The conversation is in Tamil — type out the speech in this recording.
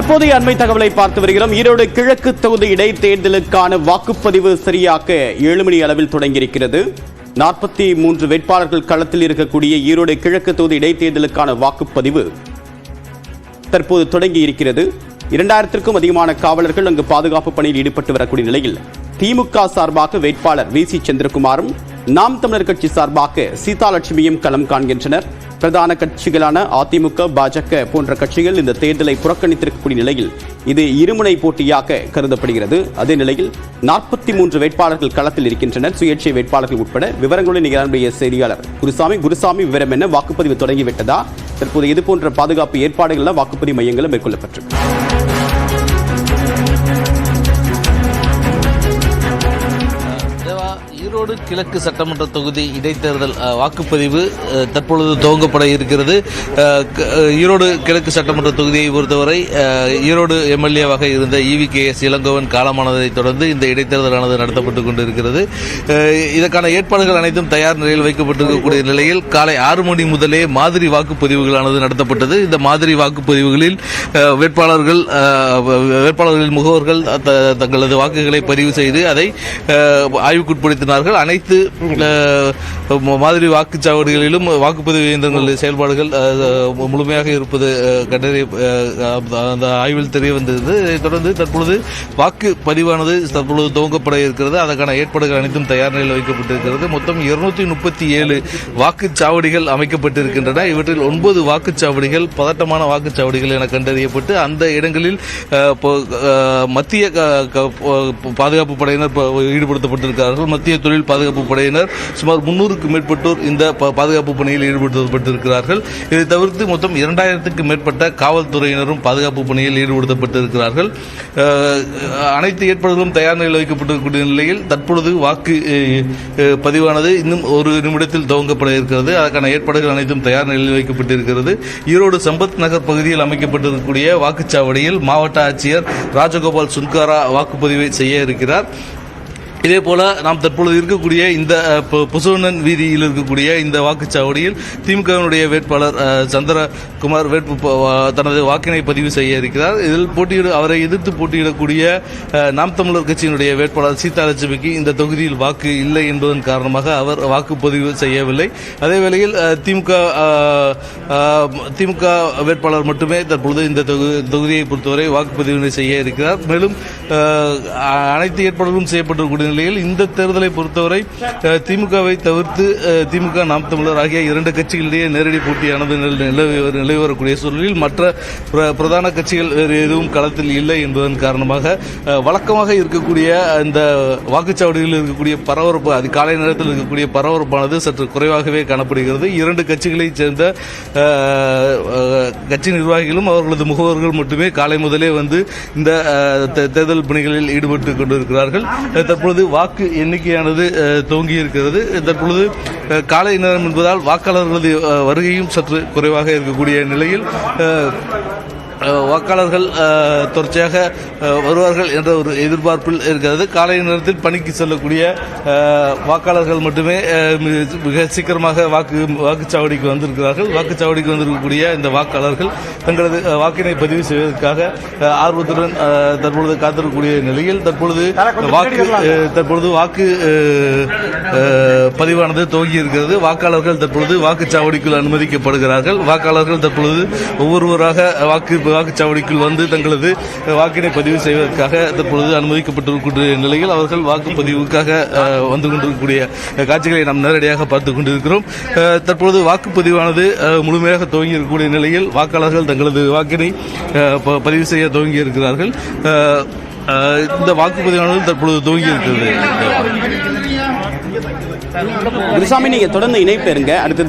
தற்போதைய அண்மை தகவலை பார்த்து வருகிறோம். ஈரோடு கிழக்கு தொகுதி இடைத்தேர்தலுக்கான வாக்குப்பதிவு சரியாக 7 மணி அளவில் தொடங்கியிருக்கிறது. 43 வேட்பாளர்கள் களத்தில் இருக்கக்கூடிய ஈரோடு கிழக்கு தொகுதி இடைத்தேர்தலுக்கான வாக்குப்பதிவு தற்போது தொடங்கி இருக்கிறது. 2000க்கும் அதிகமான காவலர்கள் அங்கு பாதுகாப்பு பணியில் ஈடுபட்டு வரக்கூடிய நிலையில் திமுக சார்பாக வேட்பாளர் வி சி சந்திரகுமாரும், நாம் தமிழர் கட்சி சார்பாக சீதாலட்சுமியும் களம் காண்கின்றனர். பிரதான கட்சிகளான அதிமுக, பாஜக போன்ற கட்சிகள் இந்த தேர்தலை புறக்கணித்திருக்கக்கூடிய நிலையில் இது இருமுனை போட்டியாக கருதப்படுகிறது. அதே நிலையில் 43 வேட்பாளர்கள் களத்தில் இருக்கின்றனர், சுயேட்சை வேட்பாளர்கள் உட்பட. விவரங்களுடன் நிகழ்ச்சிய செய்தியாளர் குருசாமி, விவரம் என்ன? வாக்குப்பதிவு தொடங்கிவிட்டதா? தற்போது இது போன்ற பாதுகாப்பு ஏற்பாடுகள் வாக்குப்பதிவு மையங்களும் மேற்கொள்ளப்பட்டிருக்கு. ஈரோடு கிழக்கு சட்டமன்ற தொகுதி இடைத்தேர்தல் வாக்குப்பதிவு தற்பொழுது துவங்கப்பட இருக்கிறது. ஈரோடு கிழக்கு சட்டமன்ற தொகுதியை பொறுத்தவரை ஈரோடு எம்எல்ஏவாக இருந்த EVKS இளங்கோவன் காலமானதை தொடர்ந்து இந்த இடைத்தேர்தலானது நடத்தப்பட்டுக் கொண்டிருக்கிறது. இதற்கான ஏற்பாடுகள் அனைத்தும் தயார் நிலையில் வைக்கப்பட்டிருக்கக்கூடிய நிலையில் காலை 6 மணி முதலே மாதிரி வாக்குப்பதிவுகளானது நடத்தப்பட்டது. இந்த மாதிரி வாக்குப்பதிவுகளில் வேட்பாளர்களின் முகவர்கள் தங்களது வாக்குகளை பதிவு செய்து அதை ஆய்வுக்குட்படுத்தினார்கள். அனைத்து மாதிரி வாக்குச்சாவடிகளிலும் வாக்குப்பதிவு இயந்திரங்களின் செயல்பாடுகள் முழுமையாக இருப்பது அந்த ஆய்வில் தெரிய வந்தது. இதைத் தொடர்ந்து தற்பொழுது வாக்குப்பதிவானது தற்பொழுது துவங்கப்பட இருக்கிறது. அதற்கான ஏற்பாடுகள் அனைத்தும் தயார் நிலையில் வைக்கப்பட்டிருக்கிறது. மொத்தம் 237 வாக்குச்சாவடிகள் அமைக்கப்பட்டிருக்கின்றன. இவற்றில் 9 வாக்குச்சாவடிகள் பதட்டமான வாக்குச்சாவடிகள் என கண்டறியப்பட்டு அந்த இடங்களில் மத்திய பாதுகாப்பு படையினர் ஈடுபடுத்தப்பட்டிருக்கிறார்கள். மத்திய தொழில் பாதுகாப்பு படையினர் சுமார் 300க்கும் மேற்பட்டோர் இந்த பாதுகாப்பு பணியில் ஈடுபடுத்தப்பட்டிருக்கிறார்கள். இதை தவிர்த்து மொத்தம் 2000க்கும் மேற்பட்ட காவல்துறையினரும் பாதுகாப்பு பணியில் ஈடுபடுத்தப்பட்டிருக்கிறார்கள். அனைத்து ஏற்பாடுகளும் தயார் நிலையில் வைக்கப்பட்டிருக்கக்கூடிய நிலையில் தற்பொழுது வாக்கு பதிவானது இன்னும் ஒரு நிமிடத்தில் துவங்கப்பட இருக்கிறது. அதற்கான ஏற்பாடுகள் அனைத்தும் தயார் நிலையில் வைக்கப்பட்டிருக்கிறது. ஈரோடு சம்பத் நகர் பகுதியில் அமைக்கப்பட்டிருக்கக்கூடிய வாக்குச்சாவடியில் மாவட்ட ஆட்சியர் ராஜகோபால் சுன்காரா வாக்குப்பதிவை செய்ய இருக்கிறார். இதேபோல நாம் தற்பொழுது இருக்கக்கூடிய இந்த புசோனன் வீதியில் இருக்கக்கூடிய இந்த வாக்குச்சாவடியில் திமுகவினுடைய வேட்பாளர் சந்திரகுமார் தனது வாக்கினை பதிவு செய்ய இருக்கிறார். இதில் அவரை எதிர்த்து போட்டியிடக்கூடிய நாம் தமிழர் கட்சியினுடைய வேட்பாளர் சீதாலட்சுமிக்கு இந்த தொகுதியில் வாக்கு இல்லை என்பதன் காரணமாக அவர் வாக்குப்பதிவு செய்யவில்லை. அதேவேளையில் திமுக வேட்பாளர் மட்டுமே தற்பொழுது இந்த தொகுதியை பொறுத்தவரை வாக்குப்பதிவினை செய்ய இருக்கிறார். மேலும் அனைத்து ஏற்பாடுகளும் செய்யப்பட்டிருக்கூடிய நிலையில் இந்த தேர்தலை பொறுத்தவரை திமுகவை தவிர்த்து திமுக, நாம் தமிழர் ஆகிய 2 கட்சிகளிடையே நேரடி போட்டியானது நிலவி வரக்கூடிய சூழலில் மற்ற பிரதான கட்சிகள் வேறு எதுவும் களத்தில் இல்லை என்பதன் காரணமாக வழக்கமாக இருக்கக்கூடிய இந்த வாக்குச்சாவடிகளில் இருக்கக்கூடிய பரபரப்பு, அது காலை நேரத்தில் இருக்கக்கூடிய பரபரப்பானது சற்று குறைவாகவே காணப்படுகிறது. 2 கட்சிகளைச் சேர்ந்த கட்சி நிர்வாகிகளும் அவர்களது முகவர்கள் மட்டுமே காலை முதலே வந்து இந்த தேர்தல் பணிகளில் ஈடுபட்டுக் கொண்டிருக்கிறார்கள். தற்பொழுது வாக்கு எண்ணிக்கையானது துவங்கி இருக்கிறது. தற்பொழுது காலை நேரம் என்பதால் வாக்காளர்களது வருகையும் சற்று குறைவாக இருக்கக்கூடிய நிலையில் வாக்காளர்கள் தொடர்ச்சியாக வருவார்கள் என்ற ஒரு எதிர்பார்ப்பில் இருக்கிறது. காலை நேரத்தில் பணிக்கு செல்லக்கூடிய வாக்காளர்கள் மட்டுமே மிக சீக்கிரமாக வாக்குச்சாவடிக்கு வந்திருக்கிறார்கள். வாக்குச்சாவடிக்கு வந்திருக்கக்கூடிய இந்த வாக்காளர்கள் தங்களது வாக்கினை பதிவு செய்வதற்காக ஆர்வத்துடன் தற்பொழுது காத்திருக்கக்கூடிய நிலையில் தற்பொழுது வாக்கு பதிவானது துவங்கி இருக்கிறது. வாக்காளர்கள் தற்பொழுது வாக்குச்சாவடிக்குள் அனுமதிக்கப்படுகிறார்கள். வாக்காளர்கள் தற்பொழுது ஒவ்வொருவராக வாக்குச்சாவடிக்குள் வந்து தங்களது வாக்கினை பதிவு செய்வதற்காக தற்பொழுது அனுமதிக்கப்பட்டிருக்கின்ற நிலையில் அவர்கள் வாக்குப்பதிவுக்காக வந்து கொண்டிருக்கக்கூடிய காட்சிகளை நாம் நேரடியாக பார்த்துக் கொண்டிருக்கிறோம். தற்பொழுது வாக்குப்பதிவானது முழுமையாக துவங்கி இருக்கக்கூடிய நிலையில் வாக்காளர்கள் தங்களது வாக்கினை பதிவு செய்ய துவங்கி இருக்கிறார்கள். இந்த வாக்குப்பதிவானது தற்பொழுது துவங்கி இருக்கிறது. குருசாமி, நீங்க தொடர்ந்து இணைப்பு இருங்க. அடுத்து